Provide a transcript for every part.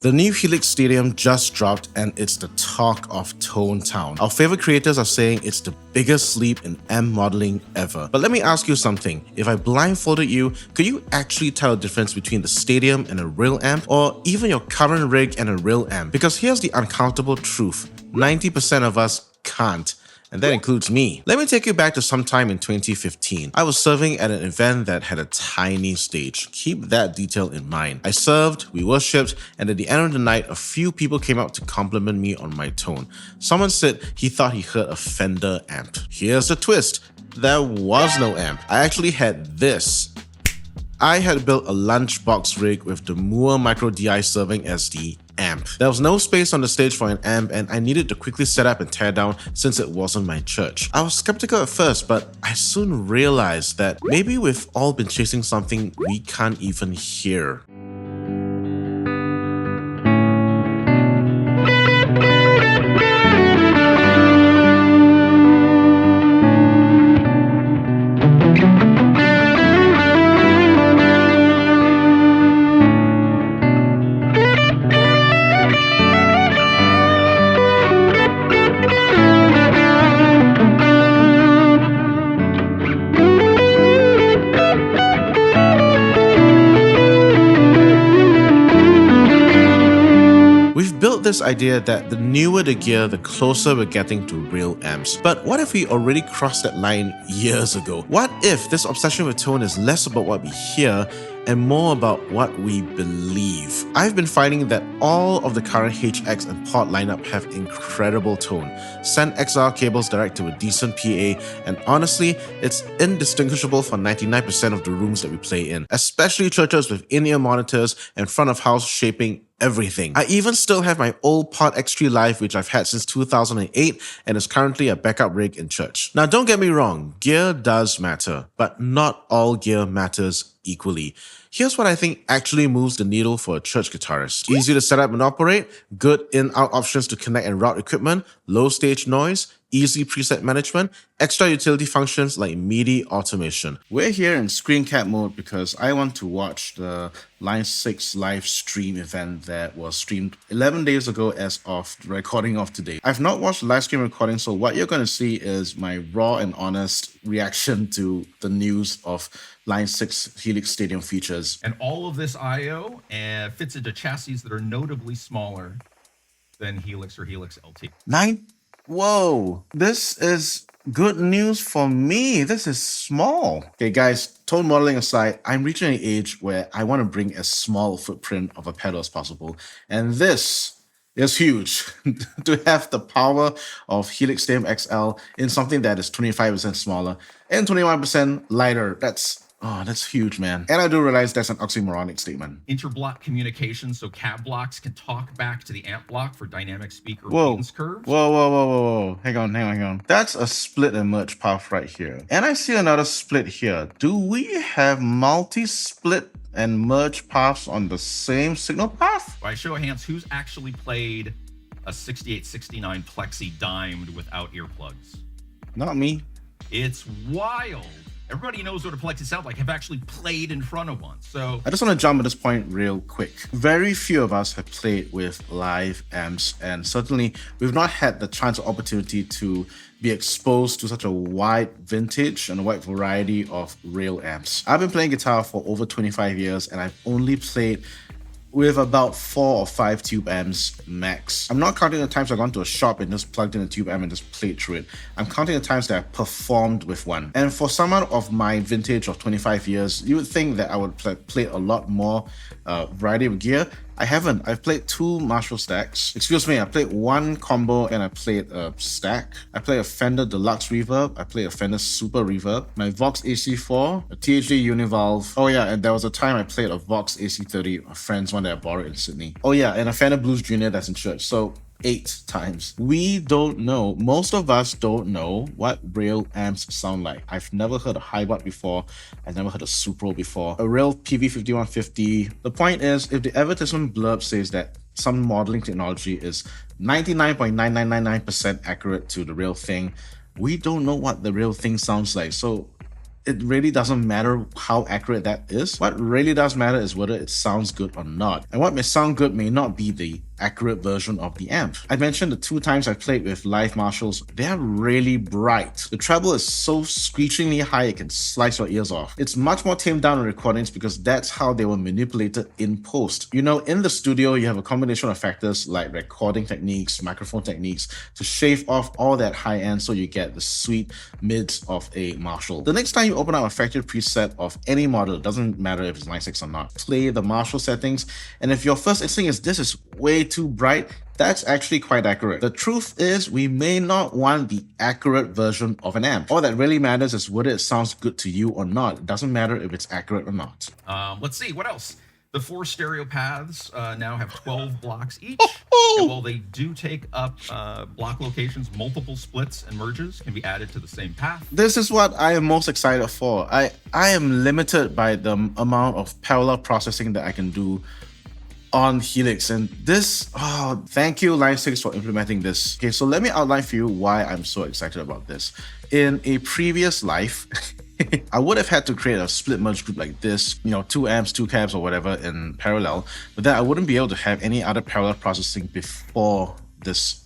The new Helix Stadium just dropped and it's the talk of Tone Town. Our favorite creators are saying it's the biggest leap in amp modeling ever. But let me ask you something. If I blindfolded you, could you actually tell the difference between the Stadium and a real amp, or even your current rig and a real amp? Because here's the uncountable truth. 90% of us can't. And that includes me. Let me take you back to sometime in 2015. I was serving at an event that had a tiny stage. Keep that detail in mind. I served, we worshipped, and at the end of the night, a few people came up to compliment me on my tone. Someone said he thought he heard a Fender amp. Here's the twist. There was no amp. I actually had this. I had built a lunchbox rig with the Moore Micro DI serving as the amp. There was no space on the stage for an amp and I needed to quickly set up and tear down since it wasn't my church. I was skeptical at first, but I soon realized that maybe we've all been chasing something we can't even hear. Built this idea that the newer the gear, the closer we're getting to real amps. But what if we already crossed that line years ago? What if this obsession with tone is less about what we hear and more about what we believe? I've been finding that all of the current HX and Pod lineup have incredible tone. Send XLR cables direct to a decent PA, and honestly, it's indistinguishable for 99% of the rooms that we play in, especially churches with in-ear monitors and front of house shaping everything. I even still have my old Pod X3 Live, which I've had since 2008 and is currently a backup rig in church. Now don't get me wrong, gear does matter, but not all gear matters equally. Here's what I think actually moves the needle for a church guitarist. Easy to set up and operate, good in-out options to connect and route equipment, low stage noise, easy preset management, extra utility functions like MIDI automation. We're here in screen cap mode because I want to watch the Line 6 live stream event that was streamed 11 days ago as of the recording of today. I've not watched the live stream recording, so what you're going to see is my raw and honest reaction to the news of Line 6 Helix Stadium features. And all of this I/O fits into chassis that are notably smaller than Helix or Helix LT. Whoa, this is good news for me. This is small. Okay, guys, tone modeling aside, I'm reaching an age where I want to bring as small a footprint of a pedal as possible. And this is huge. To have the power of Helix Stadium XL in something that is 25% smaller and 21% lighter, that's huge, man. And I do realize that's an oxymoronic statement. Interblock communication, so cab blocks can talk back to the amp block for dynamic speaker cadence curves. Whoa. Hang on. That's a split and merge path right here. And I see another split here. Do we have multi-split and merge paths on the same signal path? By show of hands, who's actually played a 6869 Plexi dimed without earplugs? Not me. It's wild. Everybody knows what a Plexi sounds like, have actually played in front of one. So I just want to jump at this point real quick. Very few of us have played with live amps, and certainly we've not had the chance or opportunity to be exposed to such a wide vintage and a wide variety of real amps. I've been playing guitar for over 25 years and I've only played with about 4 or 5 tube amps max. I'm not counting the times I've gone to a shop and just plugged in a tube amp and just played through it. I'm counting the times that I performed with one. And for someone of my vintage of 25 years, you would think that I would play a lot more variety of gear. I haven't. I've played 2 Marshall stacks. Excuse me, I played 1 combo and I played a stack. I played a Fender Deluxe Reverb. I played a Fender Super Reverb. My Vox AC4, a THD Univalve. Oh yeah, and there was a time I played a Vox AC30, a friend's one that I borrowed in Sydney. Oh yeah, and a Fender Blues Junior that's in church. So 8 times. We don't know. Most of us don't know what real amps sound like. I've never heard a Highbot before. I've never heard a Supro before. A real PV5150. The point is, if the advertisement blurb says that some modeling technology is 99.9999% accurate to the real thing, we don't know what the real thing sounds like. So it really doesn't matter how accurate that is. What really does matter is whether it sounds good or not. And what may sound good may not be the accurate version of the amp. I mentioned the 2 times I played with live Marshalls, they're really bright. The treble is so screechingly high it can slice your ears off. It's much more tamed down in recordings because that's how they were manipulated in post. You know, in the studio, you have a combination of factors like recording techniques, microphone techniques to shave off all that high end so you get the sweet mids of a Marshall. The next time you open up a factory preset of any model, it doesn't matter if it's 96 or not, play the Marshall settings, and if your first instinct is this is way too bright, that's actually quite accurate. The truth is we may not want the accurate version of an amp. All that really matters is whether it sounds good to you or not. It doesn't matter if it's accurate or not. Let's see, what else? The 4 stereo paths now have 12 blocks each. And while they do take up block locations, multiple splits and merges can be added to the same path. This is what I am most excited for. I am limited by the amount of parallel processing that I can do on Helix, and this, thank you Line 6 for implementing this. Okay, so let me outline for you why I'm so excited about this. In a previous life, I would have had to create a split merge group like this, you know, 2 amps, 2 cabs or whatever in parallel, but then I wouldn't be able to have any other parallel processing before this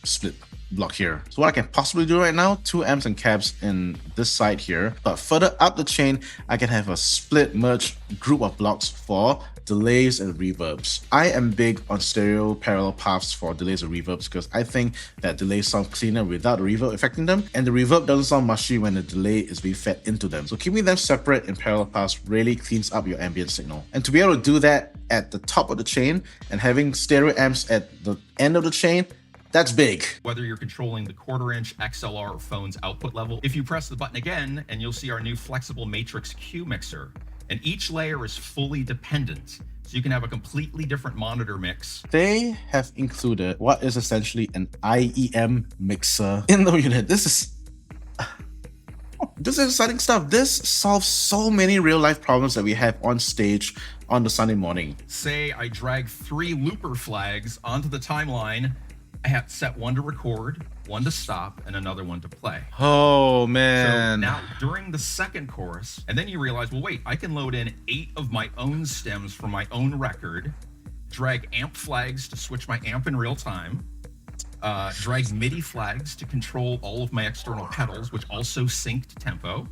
split block here. So what I can possibly do right now, 2 amps and cabs in this side here, but further up the chain, I can have a split merge group of blocks for delays and reverbs. I am big on stereo parallel paths for delays and reverbs because I think that delays sound cleaner without the reverb affecting them, and the reverb doesn't sound mushy when the delay is being fed into them. So keeping them separate in parallel paths really cleans up your ambient signal. And to be able to do that at the top of the chain and having stereo amps at the end of the chain, that's big. Whether you're controlling the 1/4-inch XLR or phone's output level, if you press the button again, and you'll see our new flexible matrix Q mixer. And each layer is fully dependent, so you can have a completely different monitor mix. They have included what is essentially an IEM mixer in the unit. This is exciting stuff. This solves so many real-life problems that we have on stage on the Sunday morning. Say I drag 3 looper flags onto the timeline. I have set one to record, one to stop, and another one to play. Oh, man. So now during the second chorus, and then you realize, well, wait, I can load in 8 of my own stems from my own record, drag amp flags to switch my amp in real time, drag MIDI flags to control all of my external pedals, which also sync to tempo,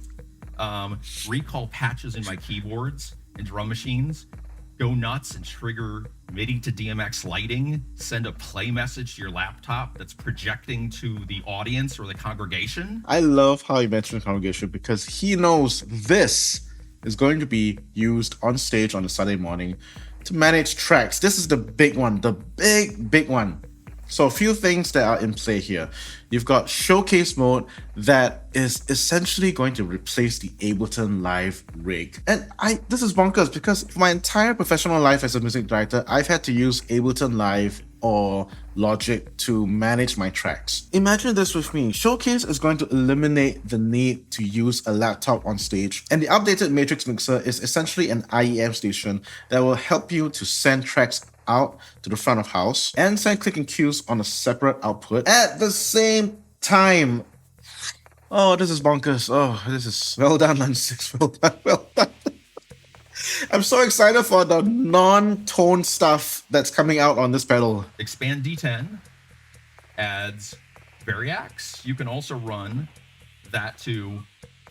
recall patches in my keyboards and drum machines, go nuts and trigger MIDI to DMX lighting, send a play message to your laptop that's projecting to the audience or the congregation. I love how he mentioned congregation because he knows this is going to be used on stage on a Sunday morning to manage tracks. This is the big one, the big one. So a few things that are in play here. You've got showcase mode that is essentially going to replace the Ableton Live rig. And this is bonkers because for my entire professional life as a music director, I've had to use Ableton Live or Logic to manage my tracks. Imagine this with me. Showcase is going to eliminate the need to use a laptop on stage, and the updated Matrix Mixer is essentially an IEM station that will help you to send tracks out to the front of house and send clicking cues on a separate output at the same time. Oh, this is bonkers. Oh, this is well done, Line 6. Well done. I'm so excited for the non-tone stuff that's coming out on this pedal. Expand D10 adds Variax. You can also run that to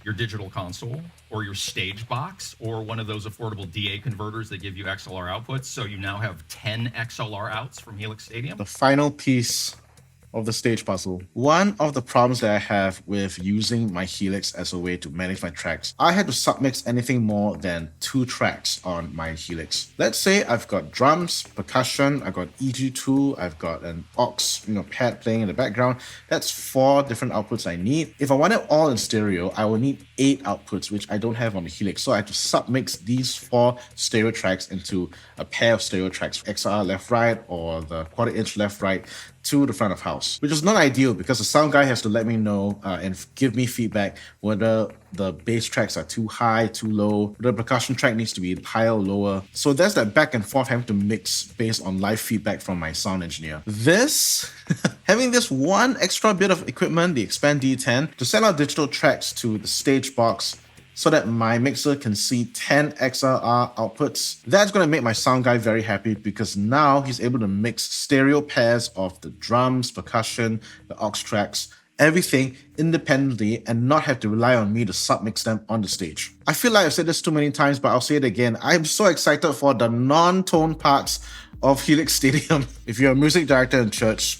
your digital console or your stage box or one of those affordable DA converters that give you XLR outputs. So you now have 10 XLR outs from Helix Stadium. The final piece of the stage puzzle. One of the problems that I have with using my Helix as a way to manage my tracks, I had to submix anything more than 2 tracks on my Helix. Let's say I've got drums, percussion, I've got EG2, I've got an aux, pad playing in the background. That's 4 different outputs I need. If I want it all in stereo, I will need 8 outputs, which I don't have on the Helix. So I have to submix these 4 stereo tracks into a pair of stereo tracks, XR left-right or the 1/4-inch left-right, to the front of house, which is not ideal because the sound guy has to let me know and give me feedback whether the bass tracks are too high, too low, the percussion track needs to be higher or lower. So there's that back and forth having to mix based on live feedback from my sound engineer. Having this one extra bit of equipment, the Expand D10, to send out digital tracks to the stage box so that my mixer can see 10 XLR outputs. That's going to make my sound guy very happy because now he's able to mix stereo pairs of the drums, percussion, the aux tracks, everything independently and not have to rely on me to submix them on the stage. I feel like I've said this too many times, but I'll say it again. I'm so excited for the non-tone parts of Helix Stadium. If you're a music director in church,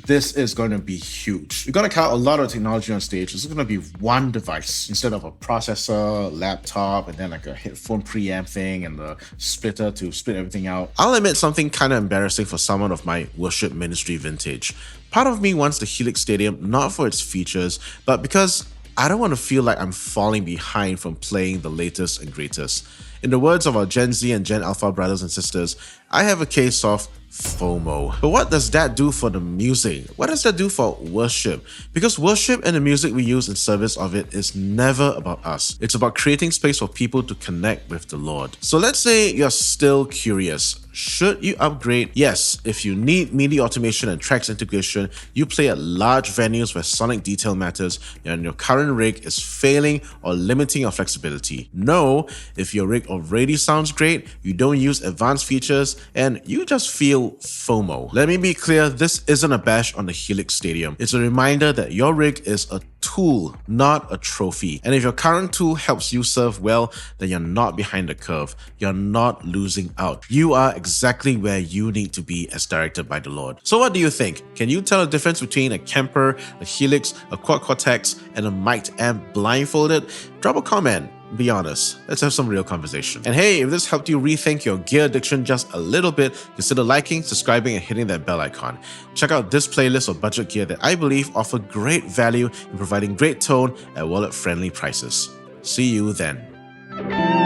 this is going to be huge. You're going to count a lot of technology on stage. It's going to be one device instead of a processor, laptop, and then like a headphone preamp thing and the splitter to split everything out. I'll admit something kind of embarrassing for someone of my worship ministry vintage. Part of me wants the Helix Stadium not for its features, but because I don't want to feel like I'm falling behind from playing the latest and greatest. In the words of our Gen Z and Gen Alpha brothers and sisters, I have a case of FOMO. But what does that do for the music? What does that do for worship? Because worship and the music we use in service of it is never about us. It's about creating space for people to connect with the Lord. So let's say you're still curious. Should you upgrade? Yes, if you need MIDI automation and tracks integration, you play at large venues where sonic detail matters and your current rig is failing or limiting your flexibility. No, if your rig already sounds great, you don't use advanced features, and you just feel FOMO. Let me be clear, this isn't a bash on the Helix Stadium. It's a reminder that your rig is a tool, not a trophy. And if your current tool helps you serve well, then you're not behind the curve. You're not losing out. You are exactly where you need to be as directed by the Lord. So what do you think? Can you tell the difference between a Kemper, a Helix, a Quad Cortex, and a mic'd amp blindfolded? Drop a comment. Be honest. Let's have some real conversation. And hey, if this helped you rethink your gear addiction just a little bit, consider liking, subscribing, and hitting that bell icon. Check out this playlist of budget gear that I believe offer great value in providing great tone at wallet-friendly prices. See you then.